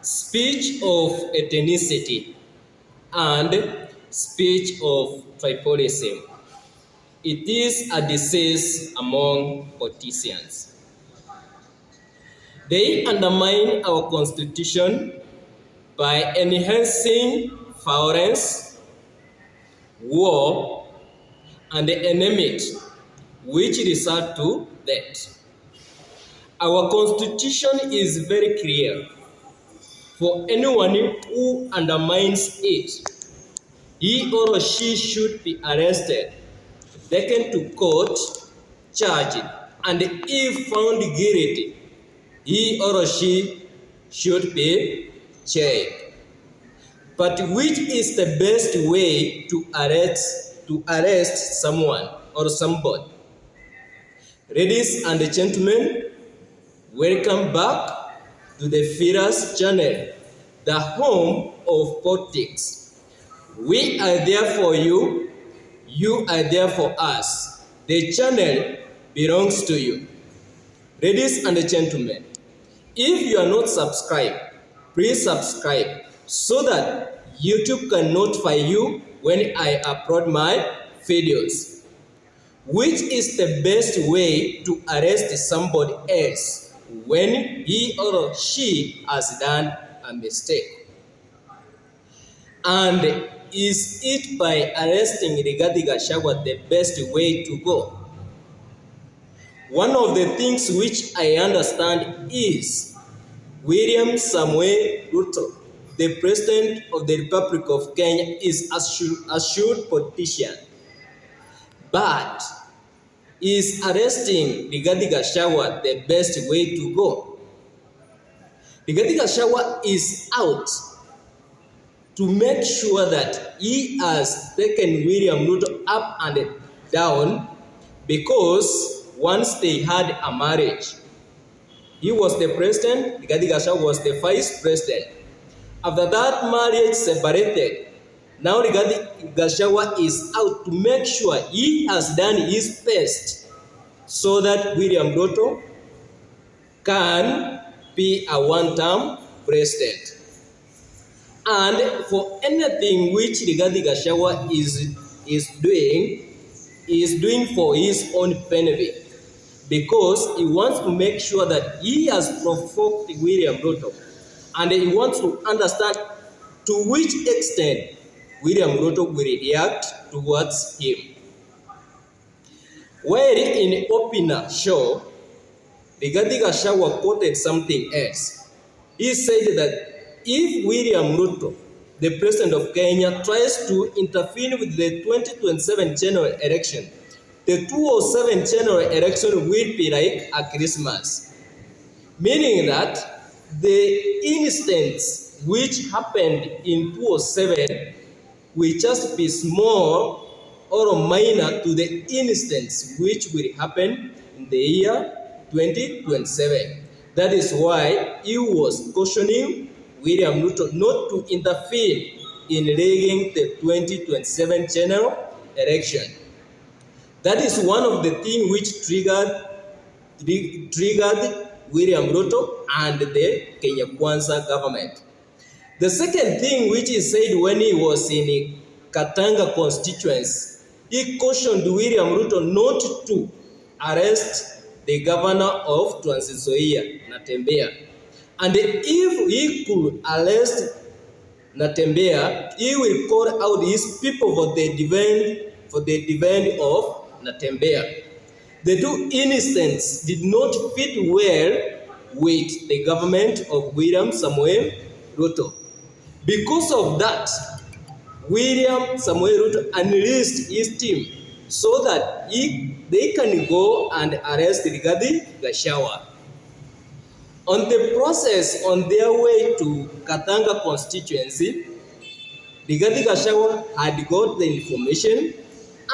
speech of ethnicity, and speech of tribalism. It is a disease among politicians. They undermine our constitution by enhancing violence, war, and enmity, which result to death. Our constitution is very clear. For anyone who undermines it, he or she should be arrested, taken to court, charged, and if found guilty, he or she should be jailed. But which is the best way to arrest someone or somebody? Ladies and gentlemen, welcome back to the Fearless Channel, the home of politics. We are there for you, you are there for us. The channel belongs to you. Ladies and gentlemen, if you are not subscribed, please subscribe so that YouTube can notify you when I upload my videos. Which is the best way to arrest somebody else when he or she has done a mistake? And is it by arresting Rigathi Gachagua the best way to go? One of the things which I understand is William Samuel Ruto, the President of the Republic of Kenya, is assured politician. But is arresting Rigathi Gachagua the best way to go? Rigathi Gachagua is out to make sure that he has taken William Ruto up and down, because once they had a marriage, he was the president, Rigathi Gachagua was the vice president. After that marriage separated, now Rigathi Gachagua is out to make sure he has done his best so that William Ruto can be a one-term president. And for anything which Rigathi Gachagua is doing for his own benefit, because he wants to make sure that he has provoked William Ruto, and he wants to understand to which extent William Ruto will react towards him. While in opener show, Rigathi Gachagua quoted something else. He said that if William Ruto, the president of Kenya, tries to intervene with the 2027 general election, the 2007 general election will be like a Christmas. Meaning that the instance which happened in 2007 will just be small or minor to the instance which will happen in the year 2027. That is why he was cautioning William Ruto not to interfere in rigging the 2027 general election. That is one of the things which triggered William Ruto and the Kenya Kwanza government. The second thing which he said when he was in Katanga constituency, he cautioned William Ruto not to arrest the governor of Trans Nzoia, Natembeya. And if he could arrest Natembeya, he will call out his people for the defense of Natembeya. The two instances did not fit well with the government of William Samuel Ruto. Because of that, William Samuel Ruto enlisted his team so that they can go and arrest Rigathi Gachagua. On the process, on their way to Katanga constituency, Rigathi Gachagua had got the information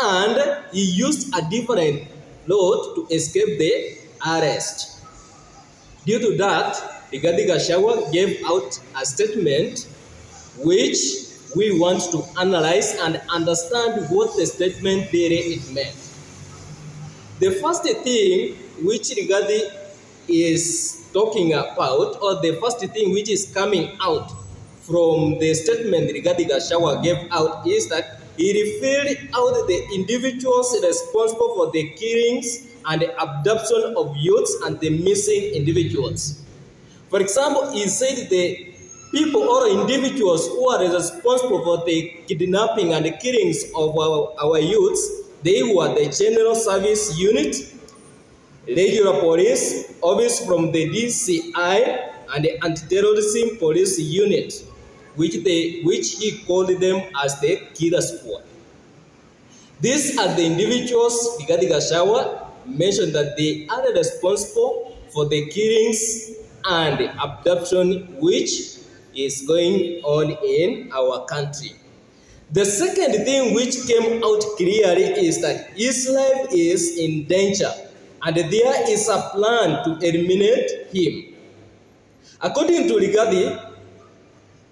and he used a different road to escape the arrest. Due to that, Rigathi Gachagua gave out a statement which we want to analyze and understand what the statement really meant. The first thing which Rigathi is talking about, or the first thing which is coming out from the statement regarding Gachagua gave out, is that he referred out the individuals responsible for the killings and the abduction of youths and the missing individuals. For example, he said the people or individuals who are responsible for the kidnapping and the killings of our youths, they were the General Service Unit, regular police, office from the DCI, and the Anti-Terrorism Police Unit, which he called them as the killer squad. These are the individuals Rigathi Gachagua mentioned that they are responsible for the killings and the abduction which is going on in our country. The second thing which came out clearly is that his life is in danger and there is a plan to eliminate him. According to Rigathi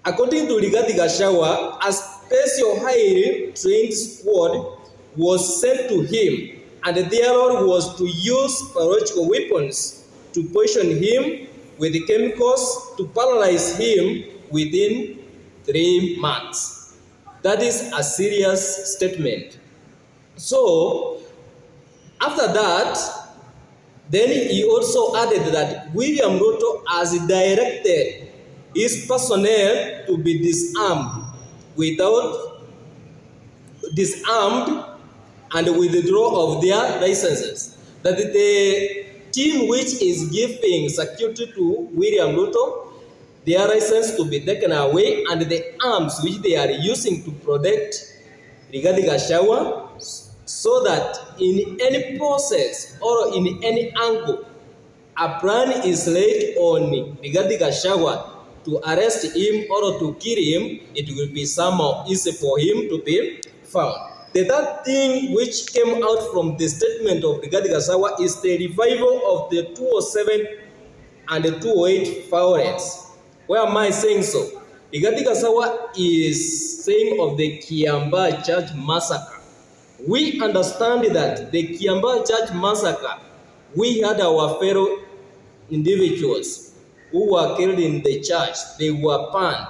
Gachagua, a special highly trained squad was sent to him, and their role was to use biological weapons to poison him with chemicals to paralyze him within 3 months. That is a serious statement. So, after that, then he also added that William Ruto has directed his personnel to be disarmed and withdraw of their licenses. That the team which is giving security to William Ruto, their license to be taken away, and the arms which they are using to protect Rigathi Gachagua, so that in any process or in any angle, a plan is laid on Rigathi Gachagua to arrest him or to kill him, it will be somehow easy for him to be found. The third thing which came out from the statement of Rigathi Gachagua is the revival of the 207 and the 208 violence. Why am I saying so? Rigathi Gachagua is saying of the Kiambaa Church massacre. We understand that the Kiambaa Church massacre, we had our fellow individuals who were killed in the church, they were burned.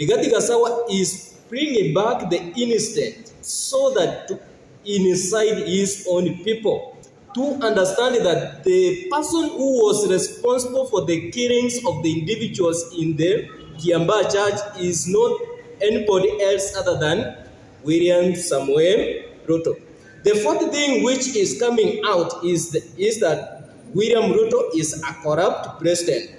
Rigathi Gachagua is bringing back the innocent so that to incite his own people to understand that the person who was responsible for the killings of the individuals in the Kiambaa Church is not anybody else other than William Samuel Ruto. The fourth thing which is coming out is that William Ruto is a corrupt president.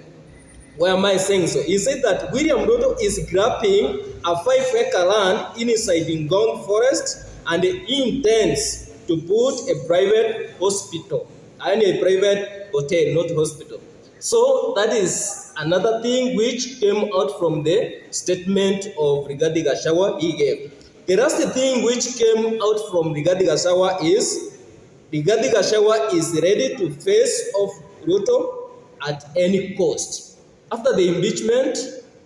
Why am I saying so? He said that William Ruto is grabbing a 5-acre land inside Ngong Forest, and he intends to put a private hospital and a private hotel, not hospital. So that is another thing which came out from the statement of Rigathi Gachagua he gave. The last thing which came out from Rigathi Gachagua is Rigathi Gachagua is ready to face off Ruto at any cost. After the impeachment,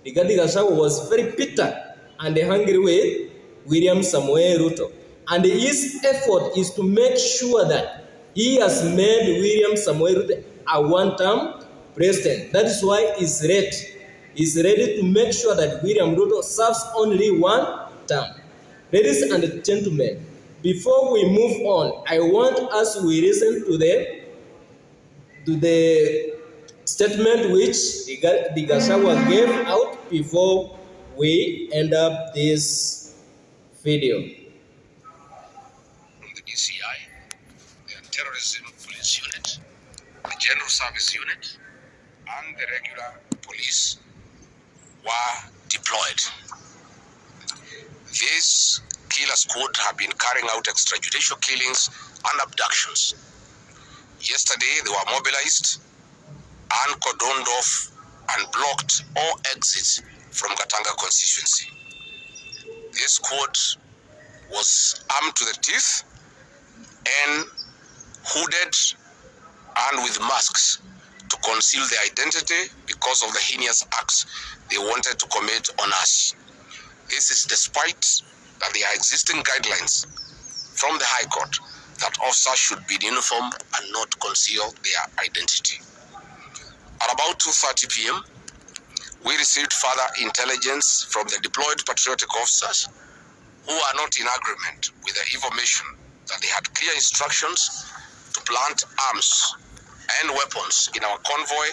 Rigathi Gachagua was very bitter and angry with William Samuel Ruto. And his effort is to make sure that he has made William Samuel Ruto a one-term president. That is why he's ready. He's ready to make sure that William Ruto serves only one term. Ladies and gentlemen, before we move on, I want us to listen to the statement which the Gachagua gave out before we end up this video. From the DCI, the Terrorism Police Unit, the General Service Unit, and the regular police were deployed. These killer squad have been carrying out extrajudicial killings and abductions. Yesterday, they were mobilized and cordoned off and blocked all exits from Gatanga constituency. This squad was armed to the teeth and hooded and with masks to conceal their identity because of the heinous acts they wanted to commit on us. This is despite that there are existing guidelines from the High Court that officers should be in uniform and not conceal their identity. At about 2:30 p.m., we received further intelligence from the deployed patriotic officers who are not in agreement with the information that they had clear instructions to plant arms and weapons in our convoy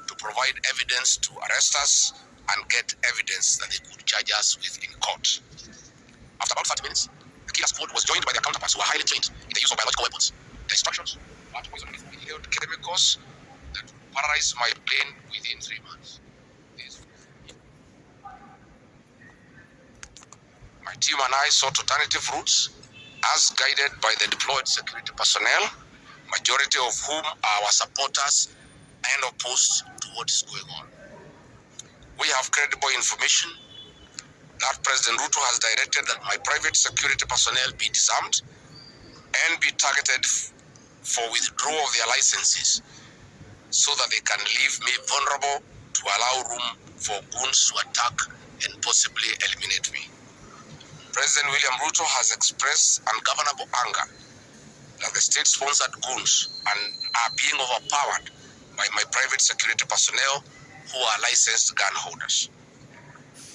to provide evidence to arrest us and get evidence that they could charge us with in court. After about 30 minutes, the killer squad was joined by their counterparts who are highly trained in the use of biological weapons. The instructions were to poison me with inhaled chemicals that would paralyze my brain within 3 months. My team and I sought alternative routes as guided by the deployed security personnel, majority of whom are our supporters and opposed to what is going on. We have credible information that President Ruto has directed that my private security personnel be disarmed and be targeted for withdrawal of their licenses so that they can leave me vulnerable to allow room for goons to attack and possibly eliminate me. President William Ruto has expressed ungovernable anger that the state-sponsored goons are being overpowered by my private security personnel who are licensed gun holders.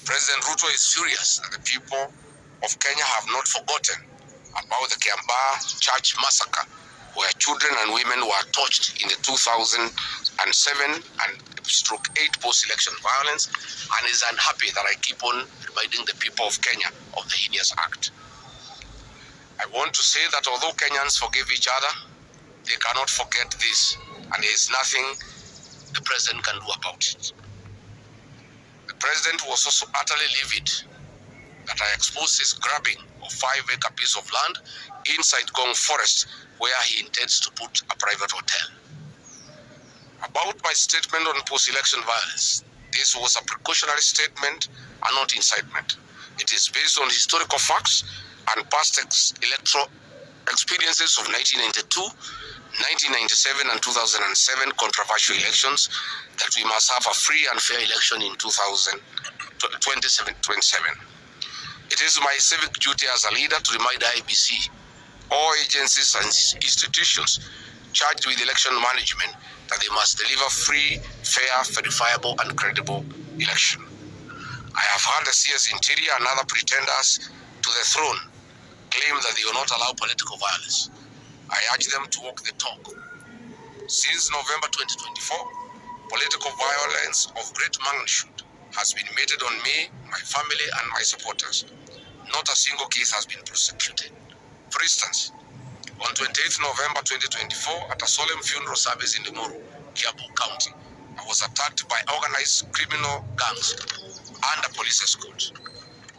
President Ruto is furious that the people of Kenya have not forgotten about the Kiambaa church massacre, where children and women were tortured in the 2007 and /8 post-election violence, and is unhappy that I keep on reminding the people of Kenya of the heinous act. I want to say that although Kenyans forgive each other, they cannot forget this, and there is nothing the president can do about it. The president was also utterly livid that I exposed his grabbing of 5-acre piece of land inside Gong Forest, where he intends to put a private hotel. About my statement on post-election violence, this was a precautionary statement and not incitement. It is based on historical facts and past electoral experiences of 1992, 1997 and 2007 controversial elections, that we must have a free and fair election in 2027. It is my civic duty as a leader to remind IEBC, all agencies and institutions charged with election management, that they must deliver free, fair, verifiable and credible election. I have heard the CS Interior and other pretenders to the throne claim that they will not allow political violence. I urge them to walk the talk. Since November 2024, political violence of great magnitude has been meted on me, my family, and my supporters. Not a single case has been prosecuted. For instance, on 28th November 2024, at a solemn funeral service in Limuru, Kiambu County, I was attacked by organized criminal gangs and a police escort.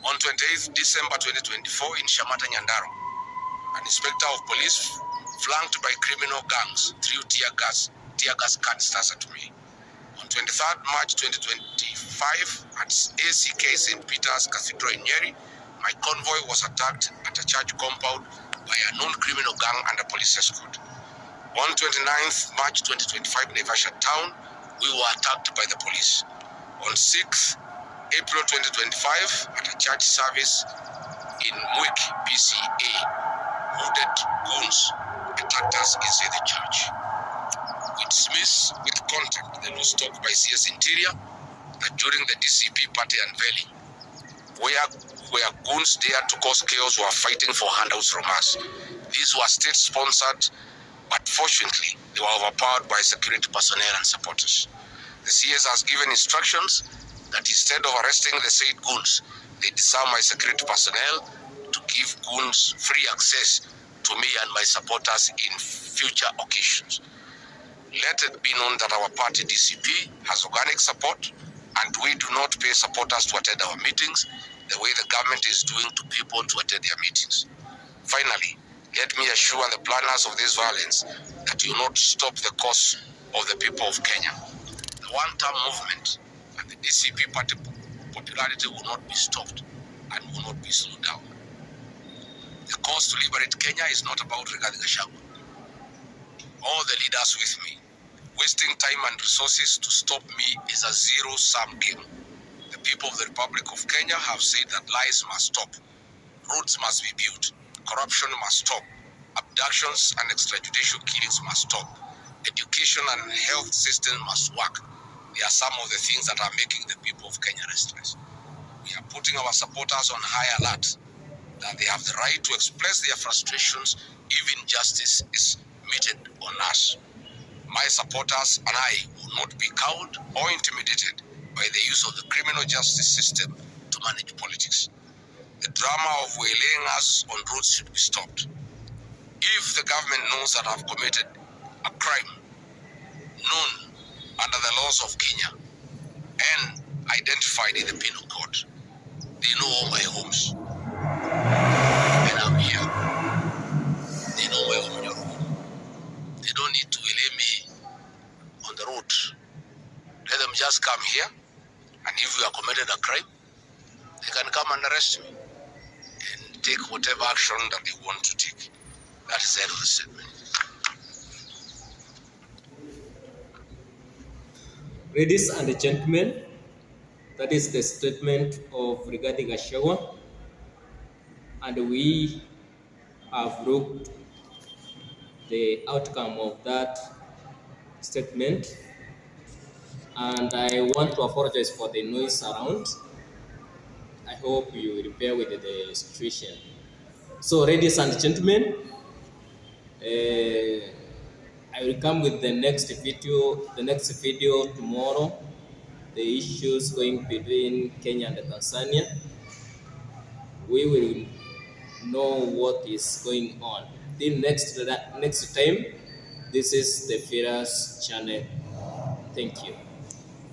On 28th December 2024, in Shamata, Nyandaro, an inspector of police, flanked by criminal gangs, threw tear gas canisters at me. On 23rd March 2025, at ACK St. Peter's Cathedral in Nyeri, my convoy was attacked at a church compound by a known criminal gang and a police escort. On 29th March 2025, in Naivasha town, we were attacked by the police. On 6th April 2025, at a church service in Mwik, PCA, hooded goons attacked us inside the church. We dismiss with contempt the loose talk by CS Interior that during the DCP party unveiling, where goons dared to cause chaos were fighting for handouts from us. These were state-sponsored, but fortunately, they were overpowered by security personnel and supporters. The CS has given instructions that instead of arresting the said goons, they disarm my security personnel to give goons free access to me and my supporters in future occasions. Let it be known that our party DCP has organic support, and we do not pay supporters to attend our meetings the way the government is doing to people to attend their meetings. Finally, let me assure the planners of this violence that you will not stop the cause of the people of Kenya. The one-term movement and the DCP party popularity will not be stopped and will not be slowed down. The cause to liberate Kenya is not about regarding Gachagua. All the leaders with me, wasting time and resources to stop me is a zero-sum game. The people of the Republic of Kenya have said that lies must stop, roads must be built, corruption must stop, abductions and extrajudicial killings must stop, education and health system must work, They are some of the things that are making the people of Kenya restless. We are putting our supporters on high alert that they have the right to express their frustrations if injustice is meted on us. My supporters and I will not be cowed or intimidated by the use of the criminal justice system to manage politics. The drama of waylaying us on roads should be stopped. If the government knows that I've committed a crime known under the laws of Kenya and identified in the penal code, they know all my homes. And I'm here. They know my home. They don't need to waylay me on the road. Let them just come here, and if we have committed a crime, they can come and arrest me and take whatever action that they want to take. That is the end of the statement. Ladies and gentlemen, that is the statement of regarding Gachagua, and we have looked the outcome of that statement, and I want to apologize for the noise around. I hope you will bear with the situation. So, ladies and gentlemen, I will come with the next video tomorrow. The issues going between Kenya and Tanzania. We will know what is going on. Till next time, this is the Firas channel. Thank you.